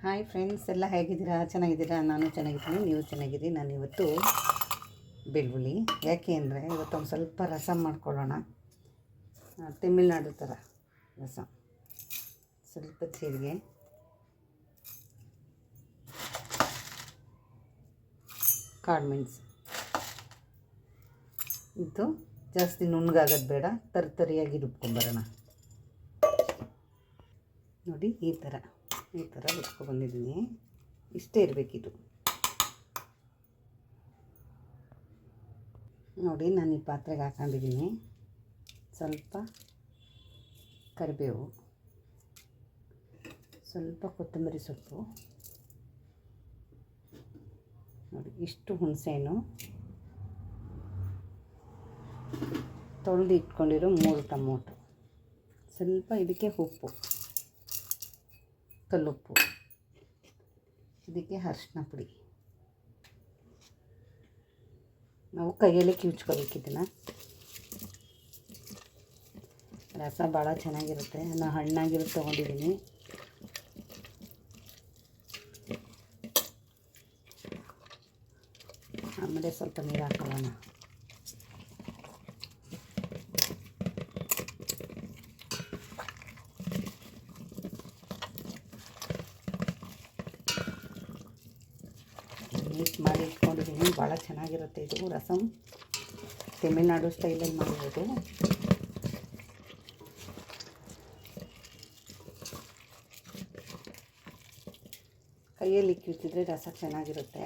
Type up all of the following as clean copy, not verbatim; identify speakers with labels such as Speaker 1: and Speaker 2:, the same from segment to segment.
Speaker 1: Hi friends, ಎಲ್ಲ ಹೇಗಿದ್ದೀರಾ? ಚೆನ್ನಾಗಿದ್ದೀರಾ? ನಾನು ಚೆನ್ನಾಗಿದ್ದೀನಿ, ನೀವು ಚೆನ್ನಾಗಿದ್ದೀರಿ. ನಾನು ಇವತ್ತು ಬೆಳ್ಳುಳ್ಳಿ ಯಾಕೆ ಅಂದರೆ ಇವತ್ತೊಂದು ಸ್ವಲ್ಪ ರಸಮ್ ಮಾಡ್ಕೊಳ್ಳೋಣ. ತಮಿಳ್ನಾಡು ಥರ ರಸಮ್. ಸ್ವಲ್ಪ ಜೀರಿಗೆ, ಕಾಳುಮೆಣಸು. ಇದು ಜಾಸ್ತಿ ನುಣ್ಣಗಾಗೋದು ಬೇಡ, ತರಿಯಾಗಿ ರುಬ್ಕೊಂಬರೋಣ. ನೋಡಿ, ಈ ಥರ ರುಬ್ಕೊಬಂದಿದ್ದೀನಿ. ಇಷ್ಟೇ ಇರಬೇಕಿದು. ನೋಡಿ, ನಾನು ಈ ಪಾತ್ರೆಗೆ ಹಾಕೊಂಡಿದ್ದೀನಿ ಸ್ವಲ್ಪ ಕರಿಬೇವು, ಸ್ವಲ್ಪ ಕೊತ್ತಂಬರಿ ಸೊಪ್ಪು, ನೋಡಿ ಇಷ್ಟು ಹುಣಸೆಹಣ್ಣು, ತೊಳೆದು ಇಟ್ಕೊಂಡಿರೋ 3 ಟೊಮೊಟೊ, ಸ್ವಲ್ಪ ಇದಕ್ಕೆ ಉಪ್ಪು, ಕಲ್ಲುಪ್ಪು, ಇದಕ್ಕೆ ಅರಿಶಿನ ಪುಡಿ. ನಾವು ಕೈಯಲ್ಲೇ ಕಿವುಚ್ಕೋಬೇಕಿದ್ದನ್ನು. ರಸ ಭಾಳ ಚೆನ್ನಾಗಿರುತ್ತೆ. ನಾನು ಹಣ್ಣಾಗಿರೋದು ತೊಗೊಂಡಿದ್ದೀನಿ. ಆಮೇಲೆ ಸ್ವಲ್ಪ ನೀರು ಹಾಕೊಳ್ಳೋಣ. ನೀಟ್ ಮಾಡಿ ಇಟ್ಕೊಂಡಿದ್ದೀನಿ. ಭಾಳ ಚೆನ್ನಾಗಿರುತ್ತೆ ಇದು ರಸಮ್. ತಮಿಳ್ನಾಡು ಸ್ಟೈಲಲ್ಲಿ ಮಾಡಿರೋದು. ಕೈಯಲ್ಲಿ ಕಿವುಚಿದ್ರೆ ರಸ ಚೆನ್ನಾಗಿರುತ್ತೆ.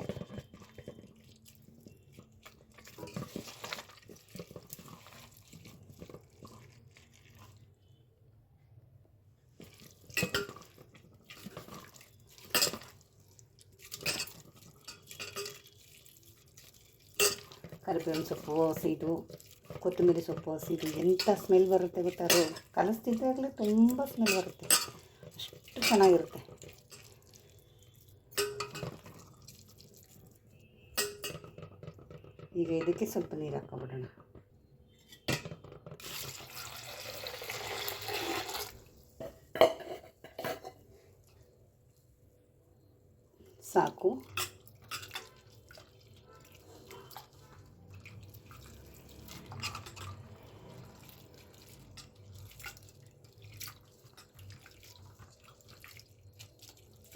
Speaker 1: ಕರಿಬೇವಿನ ಸೊಪ್ಪು ಹಸಿದು, ಕೊತ್ತಂಬರಿ ಸೊಪ್ಪು ಹಸಿದು, ಎಂಥ ಸ್ಮೆಲ್ ಬರುತ್ತೆ ಗೊತ್ತಾ? ಅದು ಕಲಿಸ್ತಿದ್ದಾಗಲೇ ತುಂಬ ಸ್ಮೆಲ್ ಬರುತ್ತೆ. ಅಷ್ಟು ಚೆನ್ನಾಗಿರುತ್ತೆ. ಈಗ ಇದಕ್ಕೆ ಸ್ವಲ್ಪ ನೀರು ಹಾಕ್ಕೊಬಿಡೋಣ. ಸಾಕು.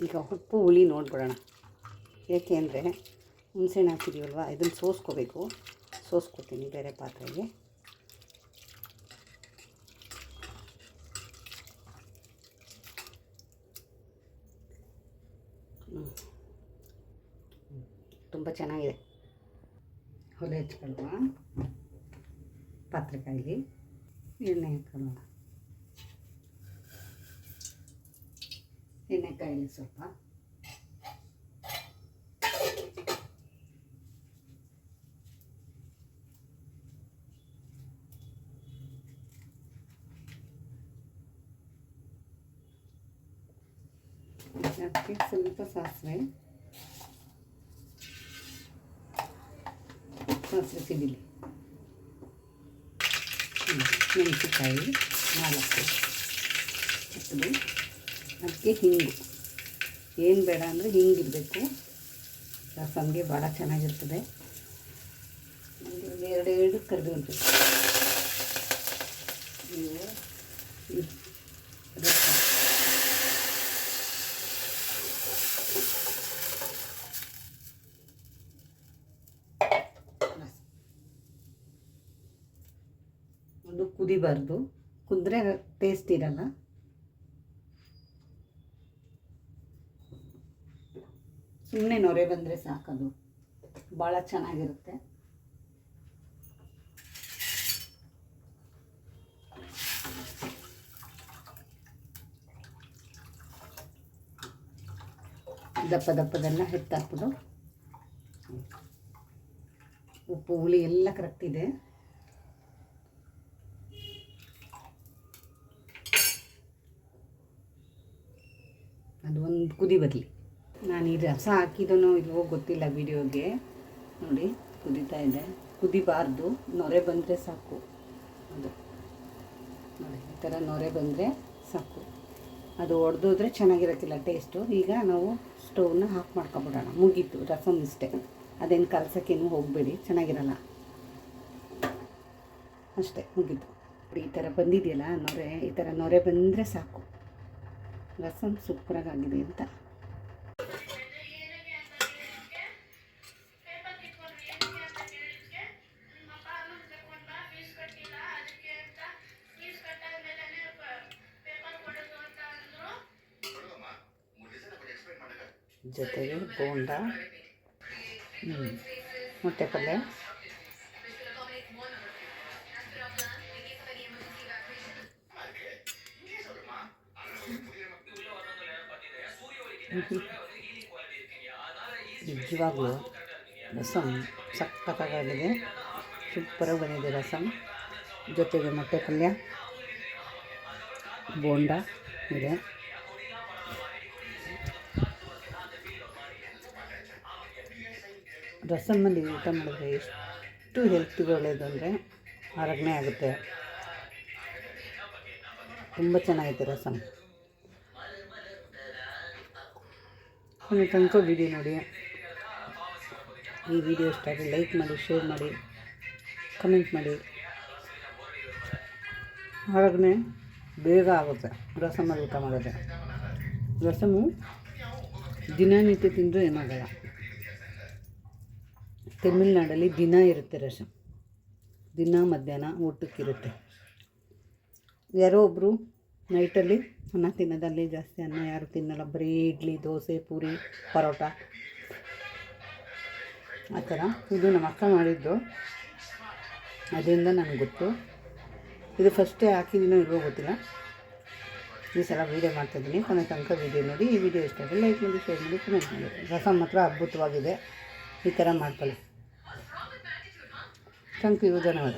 Speaker 1: ಈಗ ಉಪ್ಪು ಹುಳಿ ನೋಡ್ಬಿಡೋಣ. ಏಕೆ ಅಂದರೆ ಹುಣಸೆಹಣ್ಣು ಹಾಕಿದ್ದೀವಲ್ವ, ಇದನ್ನು ಸೋಸ್ಕೋತೀನಿ ಬೇರೆ ಪಾತ್ರೆಗೆ. ತುಂಬ ಚೆನ್ನಾಗಿದೆ. ಒಲೆ ಹಚ್ಕೊಳ್ಳುವ. ಪಾತ್ರೆ ಕಾಯಿಲಿ, ಎಣ್ಣೆ ಹಾಕೊಳ್ಳೋಣ. ಎಣ್ಣೆ ಕಾಯಿಲಿ ಸ್ವಲ್ಪ. ಅದಕ್ಕೆ ಸ್ವಲ್ಪ ಸಾಸಿವೆ ಸಿಡಿಲಿ. ಮೆಣಸಿನಕಾಯಿ 4 ಹಸಿದು. ಅದಕ್ಕೆ ಹಿಂಗು ಏನು ಬೇಡ ಅಂದರೆ ಹಿಂಗಿರಬೇಕು. ರಸಮ್ಗೆ ಭಾಳ ಚೆನ್ನಾಗಿರ್ತದೆ. ಒಂದು 2 ಕರಿಬೇವಿನ ಸೊಪ್ಪು. ಒಂದು ಕುದಿಬಾರ್ದು, ಕುದ್ರೆ ಟೇಸ್ಟ್ ಇರಲ್ಲ. ಸುಮ್ಮನೆ ನೊರೆ ಬಂದರೆ ಸಾಕದು, ಭಾಳ ಚೆನ್ನಾಗಿರುತ್ತೆ. ದಪ್ಪದೆಲ್ಲ ಎತ್ತಾಕ್ಬಿಡು. ಉಪ್ಪು ಹುಳಿ ಎಲ್ಲ ಕರೆಕ್ಟ್ ಇದೆ. ಅದು ಒಂದು ಕುದಿ ಬರಲಿ. ನಾನು ಈ ರಸ ಹಾಕಿದನೋ ಇಲ್ವೋ ಗೊತ್ತಿಲ್ಲ ವಿಡಿಯೋಗೆ. ನೋಡಿ, ಕುದೀತಾ ಇದೆ. ಕುದಿಬಾರ್ದು, ನೊರೆ ಬಂದರೆ ಸಾಕು. ಅದು ನೋಡಿ, ಈ ಥರ ನೊರೆ ಬಂದರೆ ಸಾಕು. ಅದು ಒಡೆದೋದ್ರೆ ಚೆನ್ನಾಗಿರತ್ತಿಲ್ಲ ಟೇಸ್ಟು. ಈಗ ನಾವು ಸ್ಟೌವ್ನ ಆಫ್ ಮಾಡ್ಕೊಬಿಡೋಣ. ಮುಗೀತು ರಸಮ್ ಇಷ್ಟೇ. ಅದೇನು ಕಲಸೋಕ್ಕೇನು ಹೋಗಬೇಡಿ, ಚೆನ್ನಾಗಿರಲ್ಲ. ಅಷ್ಟೇ, ಮುಗೀತು. ಈ ಥರ ಬಂದಿದೆಯಲ್ಲ ನೊರೆ, ಈ ಥರ ನೊರೆ ಬಂದರೆ ಸಾಕು. ರಸಮ್ ಸೂಪರಾಗಿದೆ ಅಂತ. ಜೊತೆಗೆ ಬೋಂಡ, ಮೊಟ್ಟೆ ಪಲ್ಯ, ನಿಜವಾಗ್ಲೂ ರಸಮ್ ಸಖತ್ತಾಗಿದೆ. ಸೂಪರಾಗಿ ಬಂದಿದೆ ರಸಮ್. ಜೊತೆಗೆ ಮೊಟ್ಟೆ ಪಲ್ಯ, ಬೋಂಡ ಇದೆ. ರಸಮ್ಮಲ್ಲಿ ಊಟ ಮಾಡಿದ್ರೆ ಎಷ್ಟು ಹೆಲ್ತಿಗೆ ಒಳ್ಳೆಯದು ಅಂದರೆ ಆರೋಗ್ಯ ಆಗುತ್ತೆ. ತುಂಬ ಚೆನ್ನಾಗೈತೆ ರಸಮ್. ಕೊನೆ ತನಕ ವಿಡಿಯೋ ನೋಡಿ. ಈ ವಿಡಿಯೋ ಇಷ್ಟ ಆದರೆ ಲೈಕ್ ಮಾಡಿ, ಶೇರ್ ಮಾಡಿ, ಕಮೆಂಟ್ ಮಾಡಿ. ಆರೋಗ್ಯ ಬೇಗ ಆಗುತ್ತೆ ರಸಮಲ್ಲಿ ಊಟ ಮಾಡಿದ್ರೆ. ರಸಮು ದಿನನಿತ್ಯ ತಿಂದರೂ ಏನಾಗಲ್ಲ. ತಮಿಳ್ನಾಡಲ್ಲಿ ದಿನ ಇರುತ್ತೆ ರಸಮ್. ದಿನ ಮಧ್ಯಾಹ್ನ ಊಟಕ್ಕಿರುತ್ತೆ. ಯಾರೋ ಒಬ್ಬರು ನೈಟಲ್ಲಿ ಅನ್ನ ತಿನ್ನೋದಲ್ಲಿ ಜಾಸ್ತಿ ಅನ್ನ ಯಾರು ತಿನ್ನಲ್ಲ. ಬರೀ ಇಡ್ಲಿ, ದೋಸೆ, ಪೂರಿ, ಪರೋಟ ಆ ಥರ. ಇದು ನಮ್ಮ ಅಕ್ಕ ಮಾಡಿದ್ದು, ಅದರಿಂದ ನನಗೆ ಗೊತ್ತು. ಇದು ಫಸ್ಟೇ ಹಾಕಿದ್ದೀನೋ ಇಲ್ವೋ ಗೊತ್ತಿಲ್ಲ. ಈ ಸಲ ವೀಡಿಯೋ ಮಾಡ್ತಾಯಿದ್ದೀನಿ. ಕೊನೆ ತನಕ ವೀಡಿಯೋ ನೋಡಿ. ಈ ವಿಡಿಯೋ ಇಷ್ಟ ಆದರೆ ಲೈಕ್ ಮಾಡಿ, ಶೇರ್ ಮಾಡಿ, ಕಮೆಂಟ್ ಮಾಡಿ. ರಸಮ್ ಮಾತ್ರ ಅದ್ಭುತವಾಗಿದೆ. ಈ ಥರ ಮಾಡ್ಕೊಳ್ಳಿ. Thank you. ಧನ್ಯವಾದ.